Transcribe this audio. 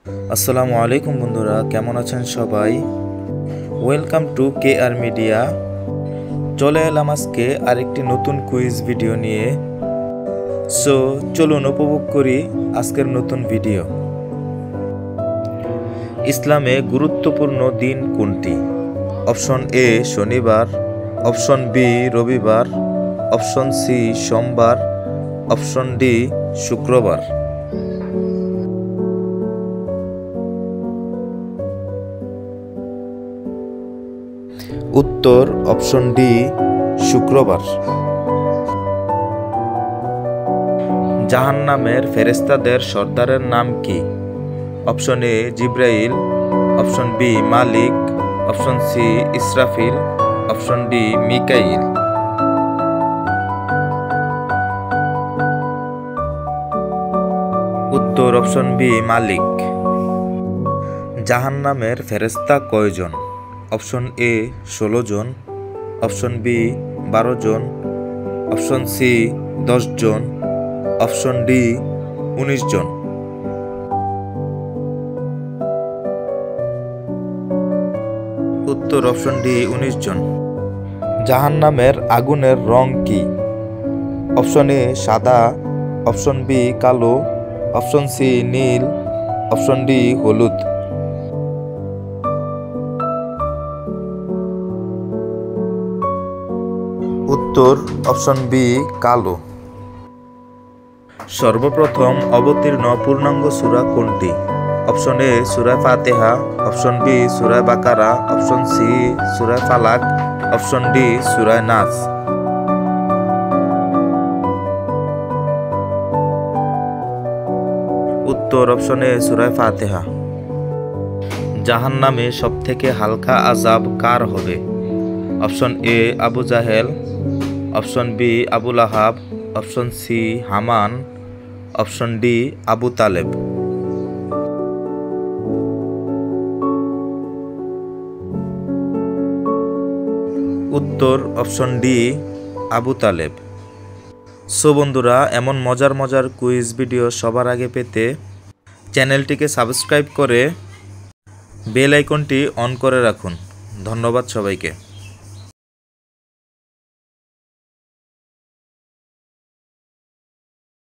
আসসালামু আলাইকুম বন্ধুরা, কেমন আছেন সবাই? Welcome to KR media. চলে এলাম আজকে আরেকটি নতুন কুইজ ভিডিও নিয়ে। সো চলুন উপভোগ করি আজকের নতুন ভিডিও। ইসলামে গুরুত্বপূর্ণ দিন কোনটি? অপশন এ শনিবার, অপশন বি রবিবার, অপশন সি সোমবার, অপশন ডি শুক্রবার। উত্তর অপশন ডি শুক্রবার। জাহান্নামের ফেরেশতাদের সর্দারের নাম কি? অপশন এ জিব্রাইল, অপশন বি মালিক, অপশন সি ইসরাফিল, অপশন ডি মিকাইল। উত্তর অপশন বি মালিক। জাহান্নামের ফেরেশতা কয়জন? অপশন এ 16 জন, অপশন বি 12 জন, অপশন সি 10 জন, অপশন ডি 19 জন। উত্তর অপশন ডি 19 জন। জাহান্নামের আগুনের রং কি? অপশন এ সাদা, অপশন বি কালো, অপশন সি নীল, অপশন ডি হলুদ। উত্তর অপশন বি কালো। সর্বপ্রথম অবতীর্ণ পূর্ণাঙ্গ সূরা কোনটি? Option A Surah Fatiha, option B Surah Baqarah, option C Surah Falaq, option D সূরা নাস। উত্তর অপশন এ সূরা ফাতিহা। জাহান্নামে সবথেকে হালকা আযাব কার হবে? Option A Abu Jahl, option B Abu Lahab, option C Haman, option D Abu Talib. উত্তর option D Abu Talib. So বন্ধুরা, এমন মজার মজার কুইজ ভিডিও সবার আগে পেতে চ্যানেলটিকে সাবস্ক্রাইব করে বেল আইকনটি অন করে রাখুন। ধন্যবাদ সবাইকে।